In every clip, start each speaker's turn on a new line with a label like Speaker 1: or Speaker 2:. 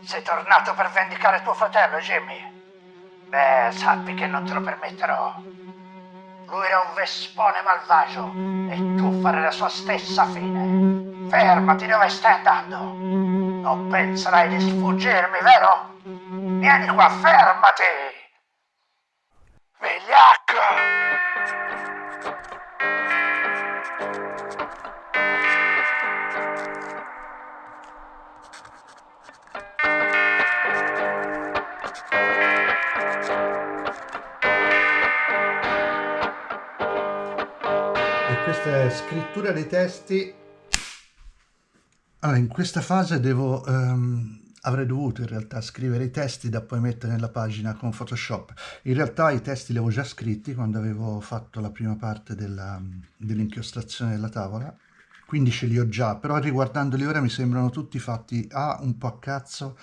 Speaker 1: Sei tornato per vendicare tuo fratello, Jimmy? Beh, sappi che non te lo permetterò. Lui era un vespone malvagio e tu farai la sua stessa fine. Fermati, dove stai andando? Non penserai di sfuggirmi, vero? Vieni qua, fermati! Vigliacco!
Speaker 2: E questa è scrittura dei testi. Allora, in questa fase avrei dovuto in realtà scrivere i testi da poi mettere nella pagina con Photoshop. In realtà i testi li avevo già scritti quando avevo fatto la prima parte dell'inchiostrazione della tavola, quindi ce li ho già, però riguardandoli ora mi sembrano tutti fatti A, un po' a cazzo,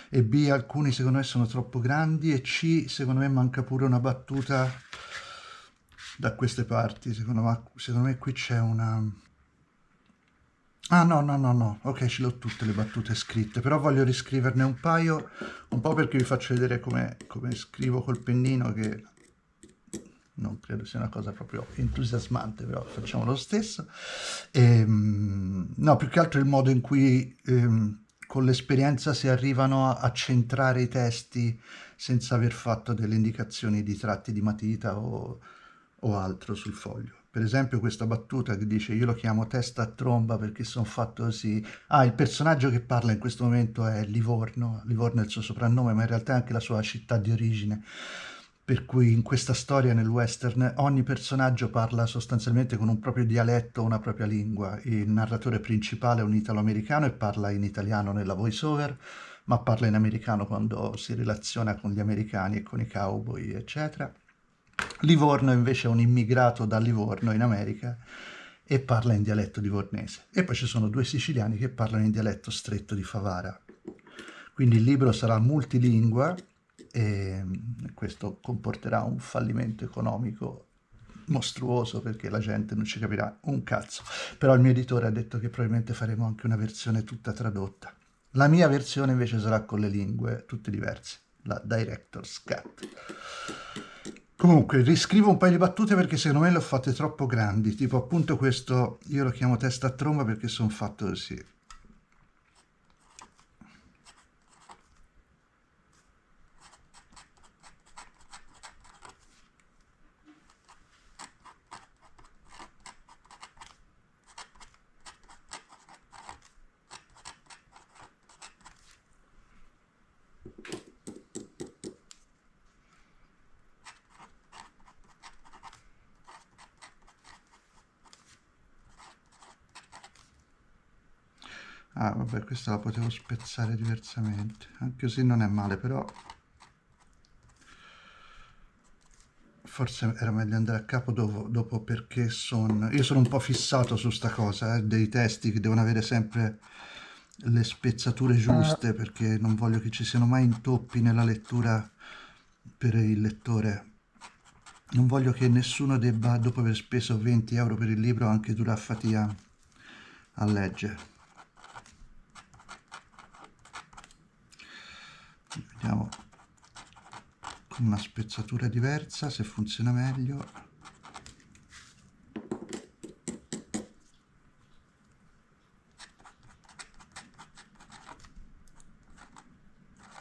Speaker 2: e B, alcuni secondo me sono troppo grandi, e C, secondo me manca pure una battuta da queste parti. Secondo me qui c'è una... Ah, no, no, no, no, ok, ce le ho tutte le battute scritte, però voglio riscriverne un paio, un po' perché vi faccio vedere come scrivo col pennino, che non credo sia una cosa proprio entusiasmante, però facciamo lo stesso. No, più che altro il modo in cui con l'esperienza si arrivano a centrare i testi senza aver fatto delle indicazioni di tratti di matita o altro sul foglio. Per esempio questa battuta che dice io lo chiamo testa a tromba perché sono fatto così. Ah, il personaggio che parla in questo momento è Livorno, Livorno è il suo soprannome, ma in realtà è anche la sua città di origine. Per cui in questa storia, nel western, ogni personaggio parla sostanzialmente con un proprio dialetto, una propria lingua. Il narratore principale è un italo-americano e parla in italiano nella voice-over, ma parla in americano quando si relaziona con gli americani e con i cowboy, eccetera. Livorno invece è un immigrato da Livorno in America e parla in dialetto livornese. E poi ci sono due siciliani che parlano in dialetto stretto di Favara. Quindi il libro sarà multilingua e questo comporterà un fallimento economico mostruoso perché la gente non ci capirà un cazzo. Però il mio editore ha detto che probabilmente faremo anche una versione tutta tradotta. La mia versione invece sarà con le lingue tutte diverse, la Director's Cut. Comunque, riscrivo un paio di battute perché secondo me le ho fatte troppo grandi, tipo appunto questo, io lo chiamo testa a tromba perché sono fatto così. Ah, vabbè, questa la potevo spezzare diversamente, anche così non è male, però forse era meglio andare a capo dopo perché io sono un po' fissato su sta cosa, dei testi che devono avere sempre le spezzature giuste perché non voglio che ci siano mai intoppi nella lettura per il lettore. Non voglio che nessuno debba, dopo aver speso 20 euro per il libro, anche durare fatica a leggere. Vediamo con una spezzatura diversa se funziona meglio.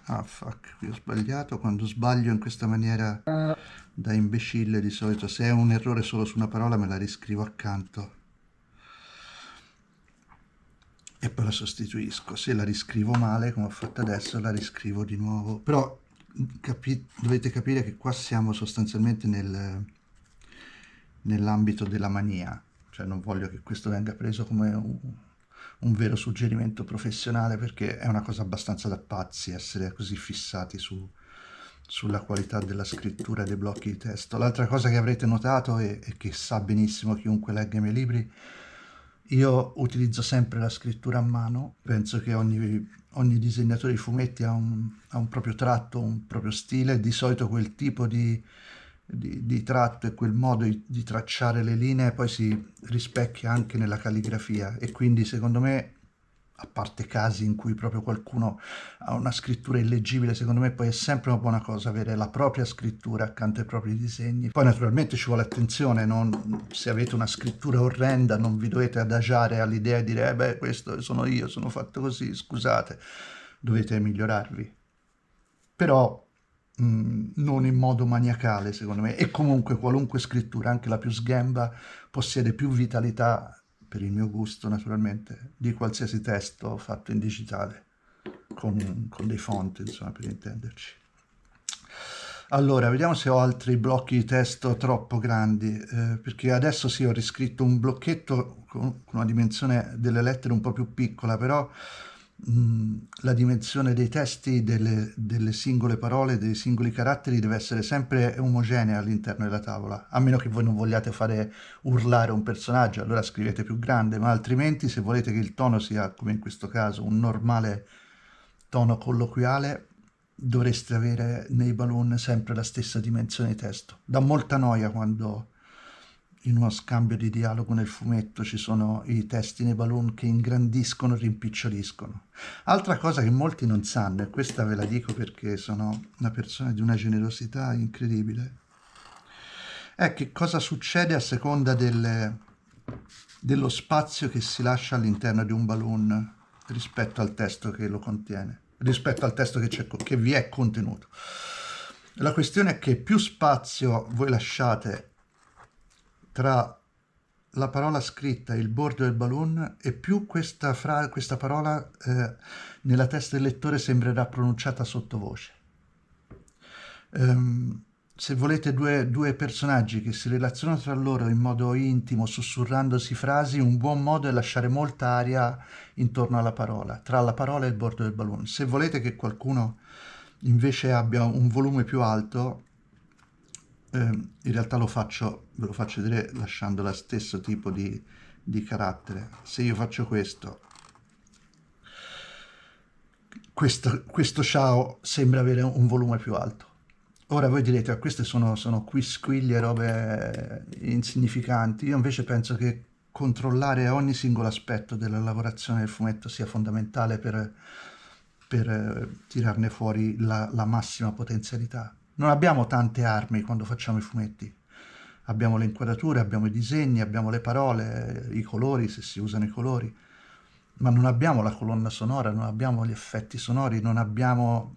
Speaker 2: Ah fuck, qui ho sbagliato. Quando sbaglio in questa maniera da imbecille di solito, se è un errore solo su una parola me la riscrivo accanto e poi la sostituisco. Se la riscrivo male come ho fatto adesso la riscrivo di nuovo, però dovete capire che qua siamo sostanzialmente nell'ambito della mania, cioè non voglio che questo venga preso come un vero suggerimento professionale perché è una cosa abbastanza da pazzi essere così fissati sulla qualità della scrittura dei blocchi di testo. L'altra cosa che avrete notato e che sa benissimo chiunque legga i miei libri, io utilizzo sempre la scrittura a mano, penso che ogni disegnatore di fumetti ha un proprio tratto, un proprio stile, di solito quel tipo di tratto e quel modo di tracciare le linee poi si rispecchia anche nella calligrafia e quindi secondo me a parte casi in cui proprio qualcuno ha una scrittura illeggibile, secondo me poi è sempre una buona cosa avere la propria scrittura accanto ai propri disegni. Poi naturalmente ci vuole attenzione, se avete una scrittura orrenda non vi dovete adagiare all'idea di dire beh, questo sono io, sono fatto così, scusate, dovete migliorarvi. Però non in modo maniacale, secondo me, e comunque qualunque scrittura, anche la più sghemba, possiede più vitalità, per il mio gusto naturalmente, di qualsiasi testo fatto in digitale, con dei font, insomma, per intenderci. Allora, vediamo se ho altri blocchi di testo troppo grandi, perché adesso sì, ho riscritto un blocchetto con una dimensione delle lettere un po' più piccola, però la dimensione dei testi, delle singole parole, dei singoli caratteri deve essere sempre omogenea all'interno della tavola, a meno che voi non vogliate fare urlare un personaggio, allora scrivete più grande, ma altrimenti se volete che il tono sia, come in questo caso, un normale tono colloquiale, dovreste avere nei balloon sempre la stessa dimensione di testo. Dà molta noia quando in uno scambio di dialogo nel fumetto ci sono i testi nei balloon che ingrandiscono, rimpiccioliscono. Altra cosa che molti non sanno, e questa ve la dico perché sono una persona di una generosità incredibile, è che cosa succede a seconda dello spazio che si lascia all'interno di un balloon rispetto al testo che lo contiene, rispetto al testo che vi è contenuto. La questione è che più spazio voi lasciate tra la parola scritta e il bordo del balloon e più questa parola nella testa del lettore sembrerà pronunciata sottovoce. Se volete due personaggi che si relazionano tra loro in modo intimo, sussurrandosi frasi, un buon modo è lasciare molta aria intorno alla parola, tra la parola e il bordo del balloon. Se volete che qualcuno invece abbia un volume più alto, in realtà ve lo faccio vedere lasciando lo stesso tipo di carattere. Se io faccio questo ciao sembra avere un volume più alto. Ora voi direte, queste sono quisquiglie e robe insignificanti. Io invece penso che controllare ogni singolo aspetto della lavorazione del fumetto sia fondamentale per tirarne fuori la massima potenzialità. Non abbiamo tante armi quando facciamo i fumetti. Abbiamo le inquadrature, abbiamo i disegni, abbiamo le parole, i colori, se si usano i colori, ma non abbiamo la colonna sonora, non abbiamo gli effetti sonori, non abbiamo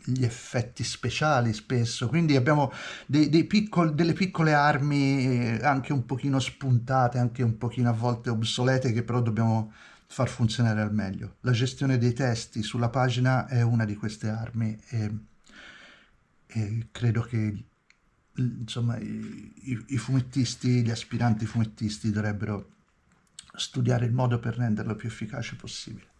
Speaker 2: gli effetti speciali spesso, quindi abbiamo delle piccole armi anche un pochino spuntate, anche un pochino a volte obsolete, che però dobbiamo far funzionare al meglio. La gestione dei testi sulla pagina è una di queste armi e credo che insomma i fumettisti, gli aspiranti fumettisti dovrebbero studiare il modo per renderlo più efficace possibile.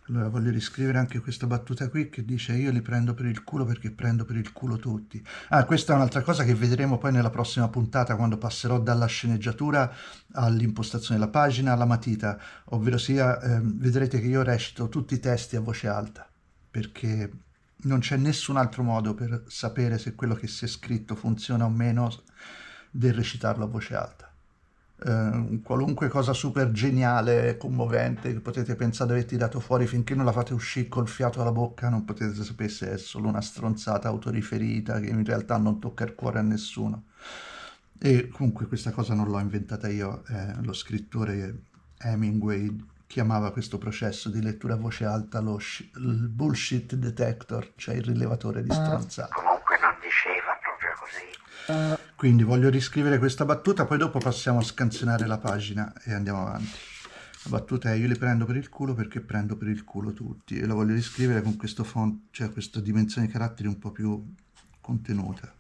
Speaker 2: Allora voglio riscrivere anche questa battuta qui che dice io li prendo per il culo perché prendo per il culo tutti. Ah, questa è un'altra cosa che vedremo poi nella prossima puntata quando passerò dalla sceneggiatura all'impostazione della pagina alla matita, ovvero sia vedrete che io recito tutti i testi a voce alta perché non c'è nessun altro modo per sapere se quello che si è scritto funziona o meno del recitarlo a voce alta. Qualunque cosa super geniale, commovente che potete pensare di aver tirato fuori, finché non la fate uscire col fiato alla bocca non potete sapere se è solo una stronzata autoriferita che in realtà non tocca il cuore a nessuno. E comunque questa cosa non l'ho inventata io, lo scrittore Hemingway chiamava questo processo di lettura a voce alta il bullshit detector, cioè il rilevatore di stronzate.
Speaker 1: Comunque non diceva proprio così.
Speaker 2: Quindi voglio riscrivere questa battuta, poi dopo passiamo a scansionare la pagina e andiamo avanti. La battuta è io li prendo per il culo perché prendo per il culo tutti e la voglio riscrivere con questo font, cioè questa dimensione di caratteri un po' più contenuta.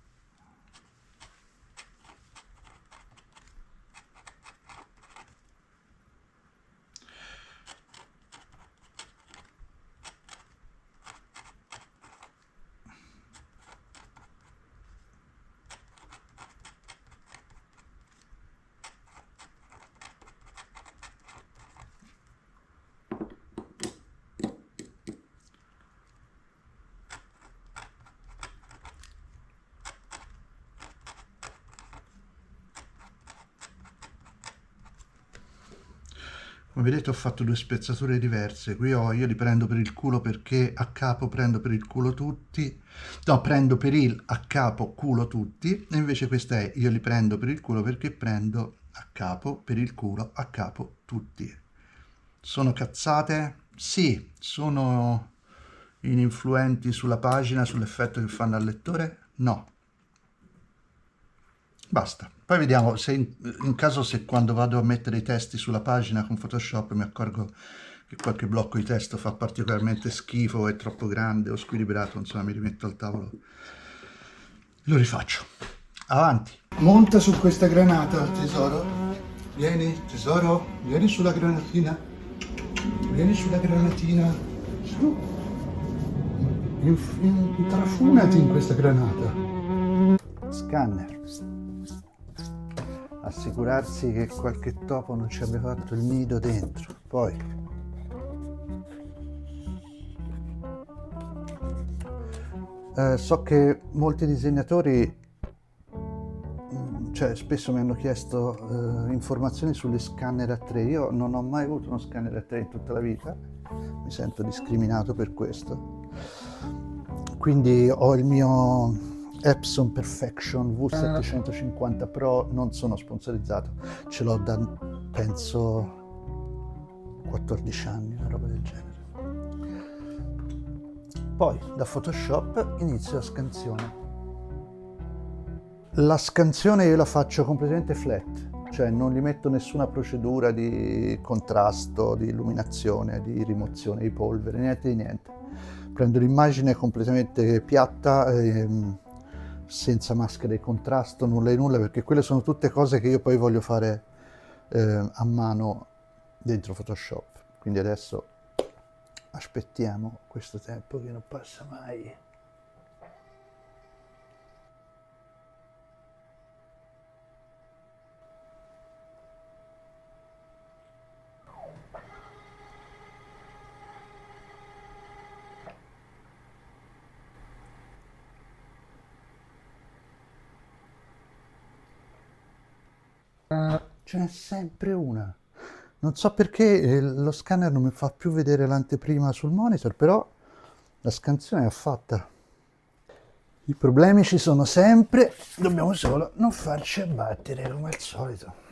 Speaker 2: Come vedete ho fatto due spezzature diverse. Qui io li prendo per il culo perché a capo prendo per il culo tutti. No, prendo per il a capo culo tutti. E invece questa è io li prendo per il culo perché prendo a capo per il culo a capo tutti. Sono cazzate? Sì. Sono ininfluenti sulla pagina, sull'effetto che fanno al lettore? No. Basta. Poi vediamo se in caso se quando vado a mettere i testi sulla pagina con Photoshop mi accorgo che qualche blocco di testo fa particolarmente schifo o è troppo grande o squilibrato, insomma mi rimetto al tavolo. Lo rifaccio. Avanti. Monta su questa granata, tesoro. Vieni, tesoro, vieni sulla granatina. Vieni sulla granatina. Su. Intrafunati in questa granata. Scanner. Assicurarsi che qualche topo non ci abbia fatto il nido dentro. Poi so che molti disegnatori cioè, spesso mi hanno chiesto informazioni sugli scanner a 3. Io non ho mai avuto uno scanner a 3 in tutta la vita, mi sento discriminato per questo. Quindi ho il mio Epson Perfection V750 Pro, non sono sponsorizzato, ce l'ho da penso 14 anni, una roba del genere. Poi da Photoshop inizio la scansione. La scansione io la faccio completamente flat, cioè non gli metto nessuna procedura di contrasto, di illuminazione, di rimozione di polvere, niente di niente. Prendo l'immagine completamente piatta, senza maschera di contrasto, nulla di nulla, perché quelle sono tutte cose che io poi voglio fare a mano dentro Photoshop. Quindi adesso aspettiamo questo tempo che non passa mai. Ce n'è sempre una. Non so perché lo scanner non mi fa più vedere l'anteprima sul monitor, però la scansione è fatta. I problemi ci sono sempre, dobbiamo solo non farci abbattere come al solito.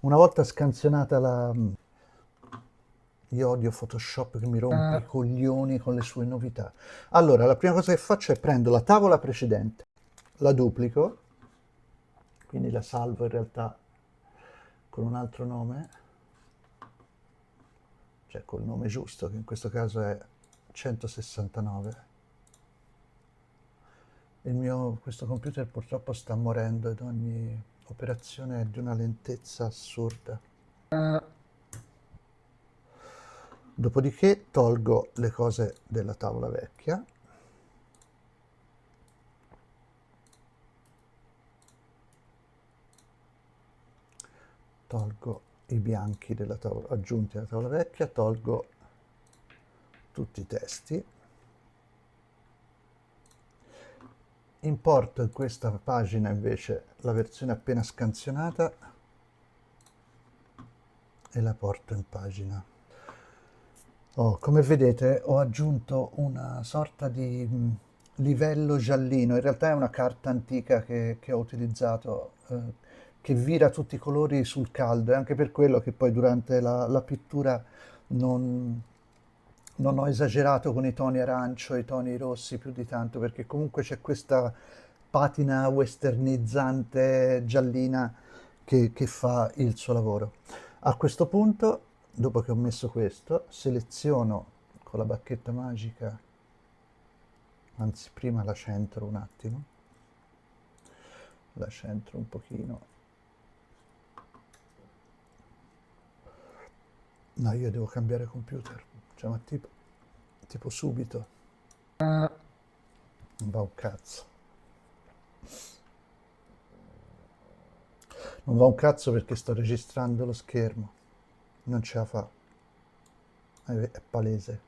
Speaker 2: Una volta scansionata la... Io odio Photoshop che mi rompe i coglioni con le sue novità. Allora, la prima cosa che faccio è prendo la tavola precedente, la duplico, quindi la salvo in realtà con un altro nome, cioè col nome giusto, che in questo caso è 169. Questo computer purtroppo sta morendo ed ogni operazione è di una lentezza assurda. Dopodiché tolgo le cose della tavola vecchia. Tolgo i bianchi della tavola, aggiunti alla tavola vecchia, tolgo tutti i testi. Importo in questa pagina invece la versione appena scansionata e la porto in pagina. Come vedete ho aggiunto una sorta di livello giallino, in realtà è una carta antica che ho utilizzato, che vira tutti i colori sul caldo, è anche per quello che poi durante la pittura non ho esagerato con i toni arancio e i toni rossi più di tanto, perché comunque c'è questa patina westernizzante giallina che fa il suo lavoro. A questo punto, dopo che ho messo questo, seleziono con la bacchetta magica, anzi prima la centro un attimo, la centro un pochino. No, io devo cambiare computer, cioè ma tipo subito. Non va un cazzo. Non va un cazzo perché sto registrando lo schermo. Non ce la fa. È palese.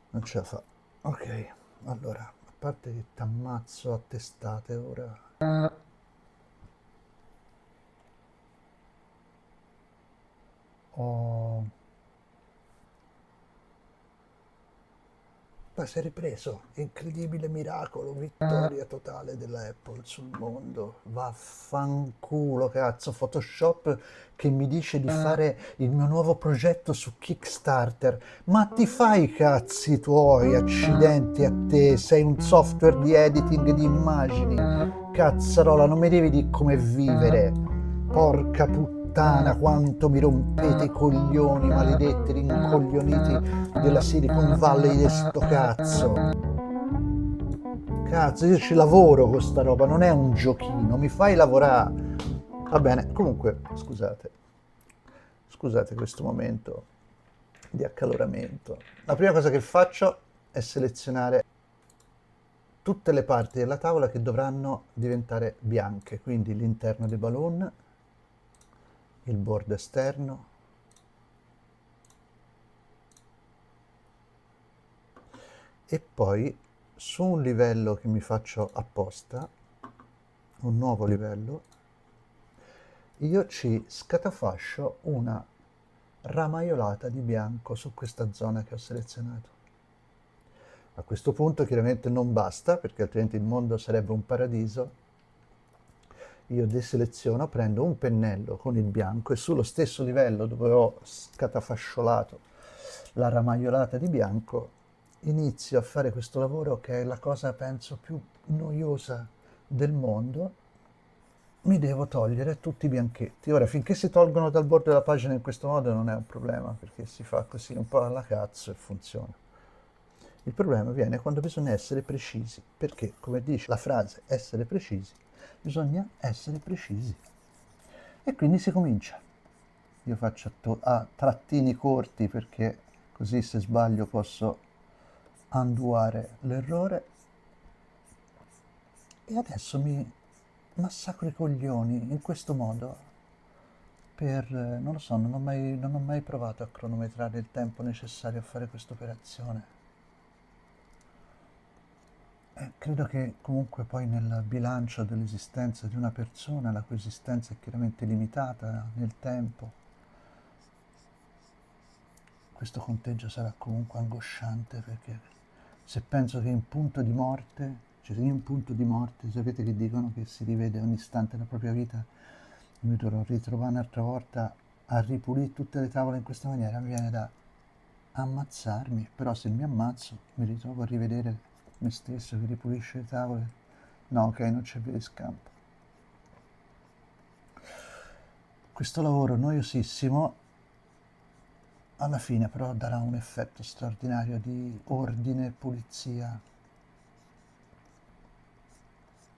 Speaker 2: Non ce la fa. Ok, allora, a parte che t'ammazzo a testate ora. Ho... Ma si è ripreso, incredibile miracolo, vittoria totale della Apple sul mondo. Vaffanculo, cazzo, Photoshop che mi dice di fare il mio nuovo progetto su Kickstarter. Ma ti fai i cazzi tuoi, accidenti a te, sei un software di editing di immagini. Cazzarola, non mi devi dire come vivere. Porca puttana, quanto mi rompete i coglioni, maledetti rincoglioniti della Silicon Valley di sto cazzo. Cazzo, io ci lavoro con sta roba, non è un giochino, mi fai lavorare. Va bene, comunque, scusate questo momento di accaloramento. La prima cosa che faccio è selezionare tutte le parti della tavola che dovranno diventare bianche, quindi l'interno dei balloon, il bordo esterno, e poi su un livello che mi faccio apposta, un nuovo livello, io ci scatafascio una ramaiolata di bianco su questa zona che ho selezionato. A questo punto chiaramente non basta, perché altrimenti il mondo sarebbe un paradiso. Io deseleziono, prendo un pennello con il bianco e sullo stesso livello dove ho scatafasciolato la ramaiolata di bianco inizio a fare questo lavoro che è la cosa penso più noiosa del mondo. Mi devo togliere tutti i bianchetti. Ora, finché si tolgono dal bordo della pagina in questo modo non è un problema, perché si fa così un po' alla cazzo e funziona. Il problema viene quando bisogna essere precisi, perché, come dice la frase essere precisi, bisogna essere precisi. E quindi si comincia. Io faccio a trattini corti perché così se sbaglio posso undoare l'errore. E adesso mi massacro i coglioni in questo modo per, non lo so, non ho mai provato a cronometrare il tempo necessario a fare questa operazione. Credo che comunque poi nel bilancio dell'esistenza di una persona, la cui esistenza è chiaramente limitata nel tempo, questo conteggio sarà comunque angosciante perché se penso che in punto di morte, cioè se io in punto di morte, sapete che dicono che si rivede ogni istante della propria vita, mi dovrò ritrovare un'altra volta a ripulire tutte le tavole in questa maniera, mi viene da ammazzarmi, però se mi ammazzo mi ritrovo a rivedere me stesso che ripulisce le tavole. No, ok, non c'è via di scampo. Questo lavoro noiosissimo alla fine però darà un effetto straordinario di ordine e pulizia,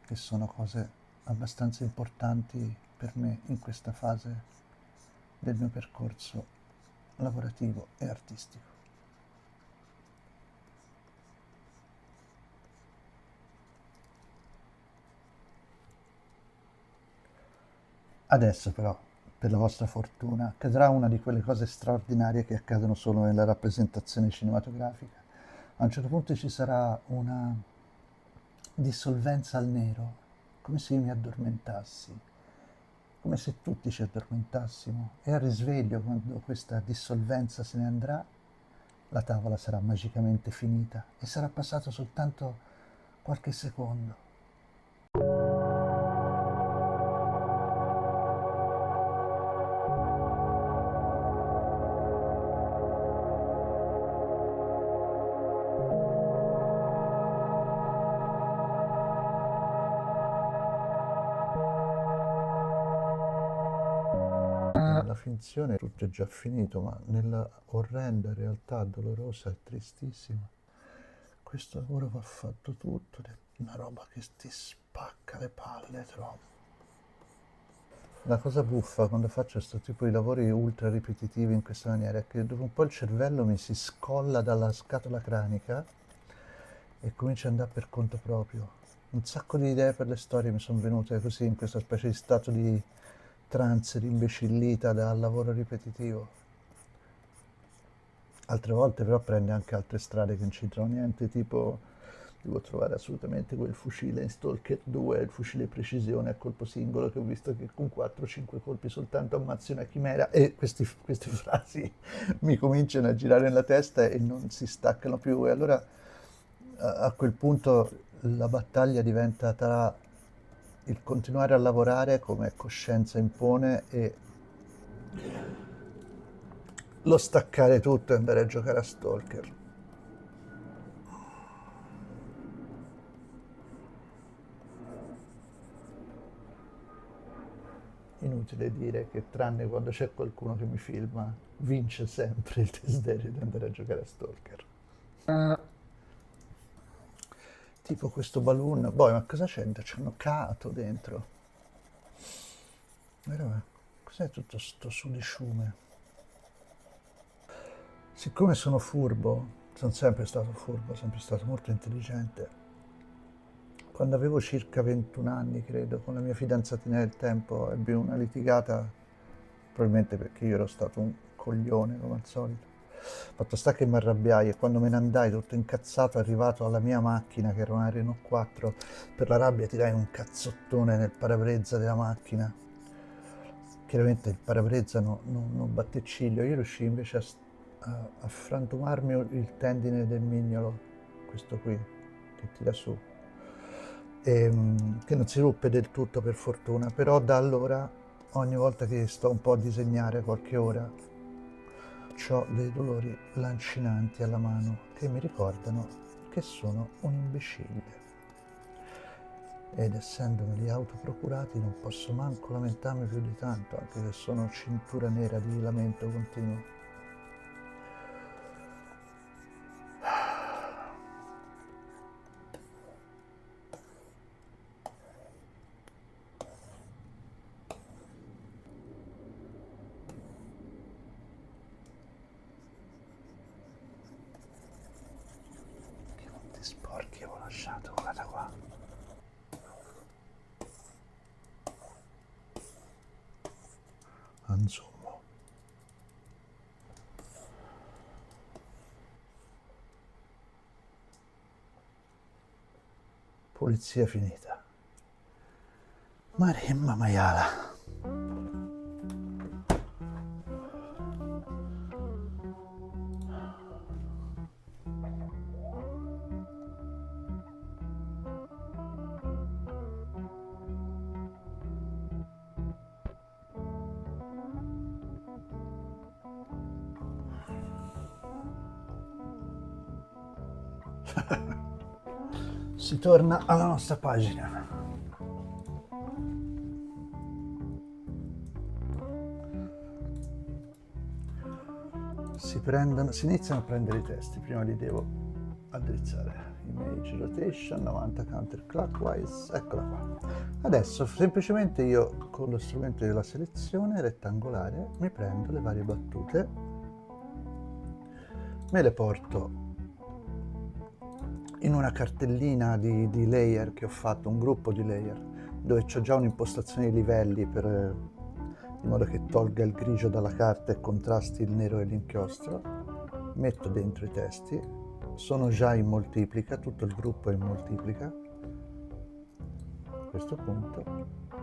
Speaker 2: che sono cose abbastanza importanti per me in questa fase del mio percorso lavorativo e artistico. Adesso però, per la vostra fortuna, accadrà una di quelle cose straordinarie che accadono solo nella rappresentazione cinematografica. A un certo punto ci sarà una dissolvenza al nero, come se io mi addormentassi, come se tutti ci addormentassimo, e al risveglio, quando questa dissolvenza se ne andrà, la tavola sarà magicamente finita e sarà passato soltanto qualche secondo. Nella finzione tutto è già finito, ma nella orrenda realtà dolorosa e tristissima, questo lavoro va fatto tutto, ed è una roba che ti spacca le palle troppo. La cosa buffa quando faccio questo tipo di lavori ultra ripetitivi in questa maniera è che dopo un po' il cervello mi si scolla dalla scatola cranica e comincio ad andare per conto proprio. Un sacco di idee per le storie mi sono venute così in questa specie di stato di trance, di imbecillita dal lavoro ripetitivo. Altre volte però prende anche altre strade che non c'entrano niente, tipo devo trovare assolutamente quel fucile in Stalker 2, il fucile precisione a colpo singolo che ho visto che con 4-5 colpi soltanto ammazzi una chimera e queste frasi mi cominciano a girare nella testa e non si staccano più e allora a quel punto la battaglia diventa tra il continuare a lavorare come coscienza impone e lo staccare tutto e andare a giocare a Stalker. Inutile dire che tranne quando c'è qualcuno che mi filma, vince sempre il desiderio di andare a giocare a Stalker. Tipo questo balloon, boh, ma cosa c'è? C'hanno Kato dentro. Vero? Cos'è tutto sto sudiciume? Siccome sono furbo, sono sempre stato furbo, sempre stato molto intelligente. Quando avevo circa 21 anni, credo, con la mia fidanzatina del tempo, ebbi una litigata, probabilmente perché io ero stato un coglione, come al solito. Fatto sta che mi arrabbiai e quando me ne andai tutto incazzato, arrivato alla mia macchina, che era una Renault 4, per la rabbia tirai un cazzottone nel parabrezza della macchina. Chiaramente il parabrezza non batte ciglio, io riuscii invece a frantumarmi il tendine del mignolo, questo qui, che tira su, che non si ruppe del tutto per fortuna, però da allora ogni volta che sto un po' a disegnare qualche ora ho dei dolori lancinanti alla mano che mi ricordano che sono un imbecille. Ed essendomeli autoprocurati non posso manco lamentarmi più di tanto, anche se sono cintura nera di lamento continuo. Che monti sporchi avevo lasciato, guarda qua. Insomma. Pulizia finita. Maremma maiala. Si torna alla nostra pagina. Si iniziano a prendere i testi, prima li devo addrizzare. Image rotation, 90 counterclockwise, eccola qua. Adesso semplicemente io con lo strumento della selezione rettangolare mi prendo le varie battute, me le porto in una cartellina di layer che ho fatto, un gruppo di layer, dove c'ho già un'impostazione di livelli in modo che tolga il grigio dalla carta e contrasti il nero e l'inchiostro. Metto dentro i testi, sono già in moltiplica, tutto il gruppo è in moltiplica. A questo punto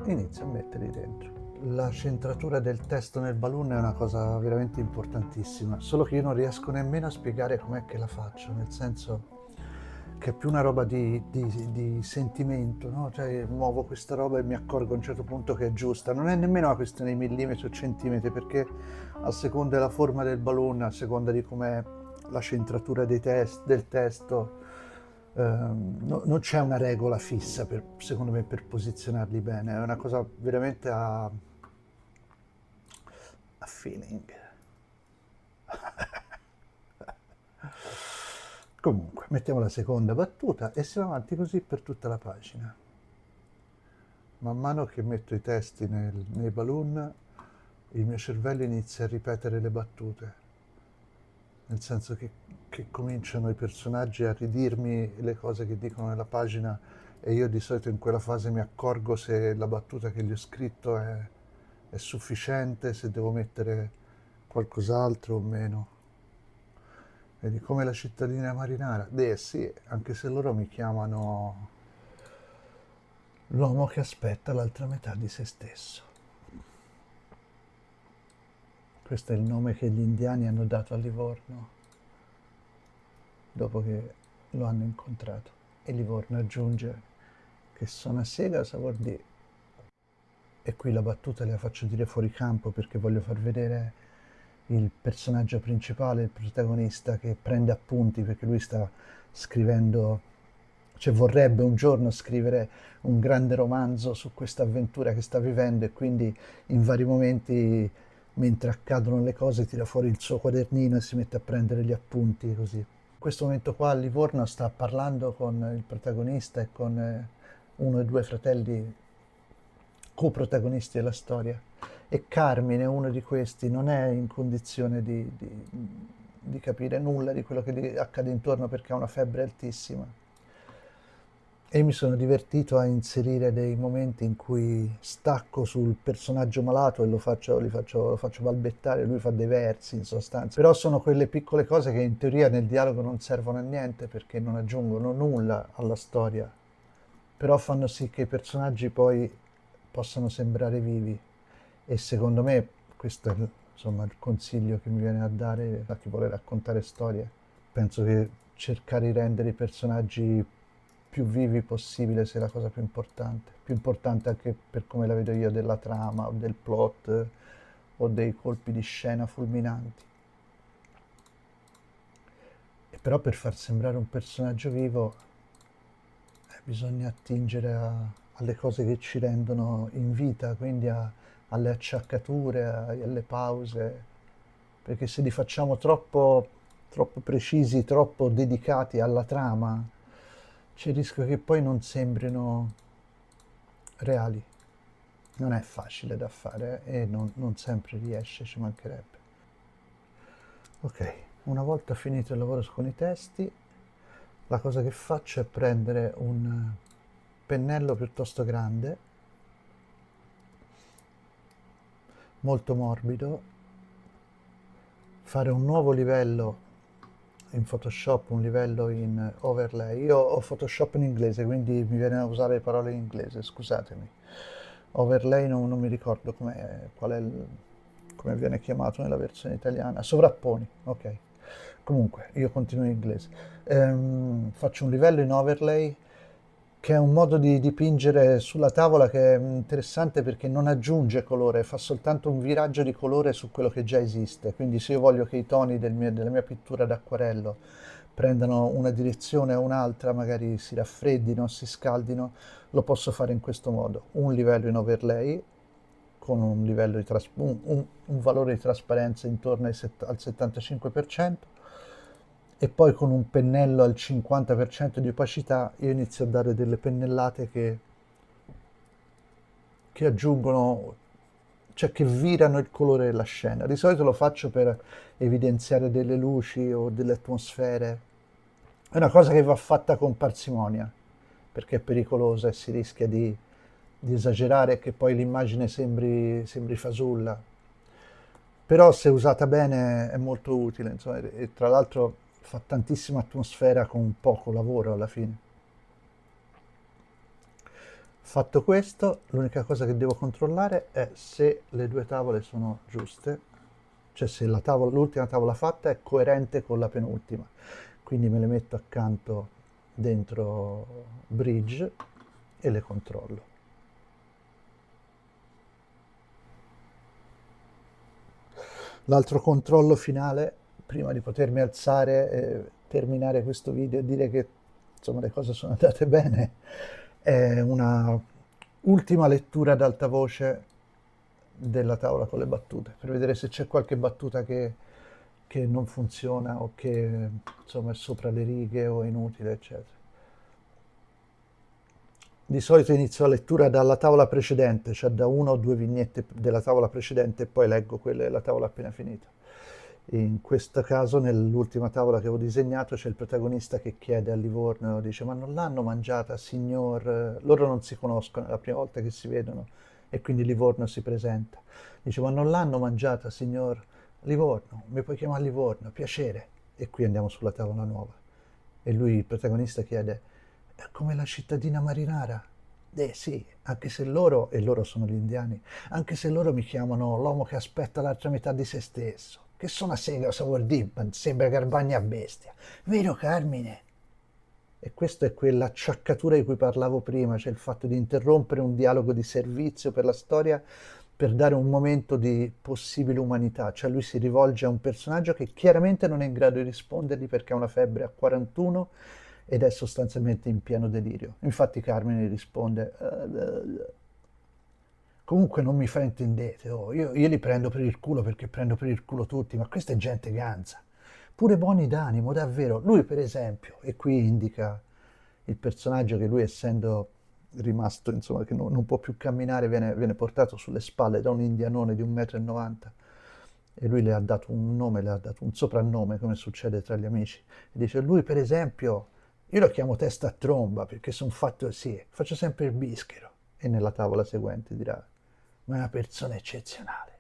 Speaker 2: inizio a metterli dentro. La centratura del testo nel balloon è una cosa veramente importantissima, solo che io non riesco nemmeno a spiegare com'è che la faccio, nel senso che è più una roba di sentimento, no? Cioè muovo questa roba e mi accorgo a un certo punto che è giusta. Non è nemmeno una questione di millimetri o centimetri, perché a seconda della forma del balloon, a seconda di com'è la centratura del testo, non c'è una regola fissa, secondo me, per posizionarli bene. È una cosa veramente a feeling. Comunque, mettiamo la seconda battuta e si va avanti così per tutta la pagina. Man mano che metto i testi nei balloon, il mio cervello inizia a ripetere le battute. nel senso che cominciano i personaggi a ridirmi le cose che dicono nella pagina e io di solito in quella fase mi accorgo se la battuta che gli ho scritto è sufficiente, se devo mettere qualcos'altro o meno. Vedi, come la cittadina marinara? Beh sì, anche se loro mi chiamano l'uomo che aspetta l'altra metà di se stesso. Questo è il nome che gli indiani hanno dato a Livorno dopo che lo hanno incontrato. E Livorno aggiunge che sono a sega sa vuol dire. E qui la battuta la faccio dire fuori campo perché voglio far vedere il personaggio principale, il protagonista che prende appunti perché lui sta scrivendo, cioè vorrebbe un giorno scrivere un grande romanzo su questa avventura che sta vivendo e quindi in vari momenti mentre accadono le cose tira fuori il suo quadernino e si mette a prendere gli appunti così. In questo momento qua a Livorno sta parlando con il protagonista e con uno dei due fratelli coprotagonisti della storia e Carmine, uno di questi, non è in condizione di capire nulla di quello che gli accade intorno perché ha una febbre altissima. E mi sono divertito a inserire dei momenti in cui stacco sul personaggio malato e lo faccio balbettare, lui fa dei versi in sostanza. Però sono quelle piccole cose che in teoria nel dialogo non servono a niente perché non aggiungono nulla alla storia, però fanno sì che i personaggi poi possano sembrare vivi. E secondo me questo è insomma, il consiglio che mi viene a dare a chi vuole raccontare storie. Penso che cercare di rendere i personaggi più vivi possibile sia la cosa più importante anche per come la vedo io della trama o del plot o dei colpi di scena fulminanti. E però per far sembrare un personaggio vivo bisogna attingere alle cose che ci rendono in vita, quindi alle acciaccature, alle pause, perché se li facciamo troppo precisi, troppo dedicati alla trama, c'è il rischio che poi non sembrino reali. Non è facile da fare e non sempre riesce, ci mancherebbe. Ok, una volta finito il lavoro con i testi, la cosa che faccio è prendere un pennello piuttosto grande, molto morbido, fare un nuovo livello in Photoshop, un livello in overlay. Io ho Photoshop in inglese, quindi mi viene a usare le parole in inglese, scusatemi. Overlay non mi ricordo come viene chiamato nella versione italiana. Sovrapponi, ok. Comunque, io continuo in inglese. Faccio un livello in overlay che è un modo di dipingere sulla tavola che è interessante perché non aggiunge colore, fa soltanto un viraggio di colore su quello che già esiste. Quindi se io voglio che i toni della mia pittura d'acquarello prendano una direzione o un'altra, magari si raffreddino, si scaldino, lo posso fare in questo modo. Un livello in overlay con un livello un valore di trasparenza intorno al 75%, e poi con un pennello al 50% di opacità io inizio a dare delle pennellate che aggiungono, cioè che virano il colore della scena. Di solito lo faccio per evidenziare delle luci o delle atmosfere. È una cosa che va fatta con parsimonia, perché è pericolosa e si rischia di esagerare e che poi l'immagine sembri fasulla. Però se usata bene è molto utile, insomma, e tra l'altro fa tantissima atmosfera con poco lavoro alla fine. Fatto questo, l'unica cosa che devo controllare è se le due tavole sono giuste, cioè se l'ultima tavola fatta è coerente con la penultima. Quindi me le metto accanto dentro Bridge e le controllo. L'altro controllo finale, prima di potermi alzare e terminare questo video e dire che insomma le cose sono andate bene, è una ultima lettura ad alta voce della tavola con le battute, per vedere se c'è qualche battuta che non funziona o che insomma è sopra le righe o è inutile, eccetera. Di solito inizio la lettura dalla tavola precedente, cioè da una o due vignette della tavola precedente e poi leggo quelle della tavola appena finita. In questo caso, nell'ultima tavola che avevo disegnato, c'è il protagonista che chiede a Livorno, dice: Ma non l'hanno mangiata, signor? Loro non si conoscono, è la prima volta che si vedono, e quindi Livorno si presenta. Dice: Ma non l'hanno mangiata, signor Livorno? Mi puoi chiamare Livorno? Piacere. E qui andiamo sulla tavola nuova. E lui, il protagonista, chiede: È come la cittadina marinara? Sì, anche se loro, e loro sono gli indiani, anche se loro mi chiamano l'uomo che aspetta l'altra metà di se stesso. Che sono a sé, cosa vuol dire? Ma sembra Garbagna bestia. Vero, Carmine? E questa è quell'acciaccatura di cui parlavo prima, cioè il fatto di interrompere un dialogo di servizio per la storia per dare un momento di possibile umanità. Cioè lui si rivolge a un personaggio che chiaramente non è in grado di rispondergli perché ha una febbre a 41 ed è sostanzialmente in pieno delirio. Infatti Carmine gli risponde: Comunque non mi fraintendete, oh, io li prendo per il culo perché prendo per il culo tutti, ma questa è gente ganza, pure buoni d'animo, davvero. Lui per esempio, e qui indica il personaggio che lui, essendo rimasto, insomma, che non può più camminare, viene portato sulle spalle da un indianone di 1,90 m e lui le ha dato un nome, le ha dato un soprannome, come succede tra gli amici. E dice: lui per esempio, io lo chiamo testa a tromba perché sono fatto così, faccio sempre il bischero. E nella tavola seguente dirà: ma è una persona eccezionale.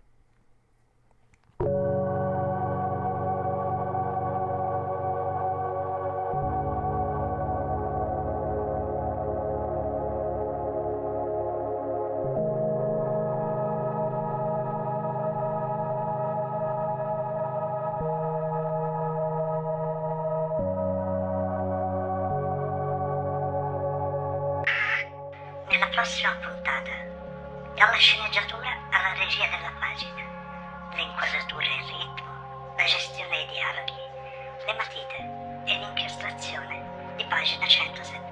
Speaker 3: Nella prossima puntata, dalla sceneggiatura alla regia della pagina, le inquadrature e il ritmo, la gestione dei dialoghi, le matite e l'incastrazione di pagina 170.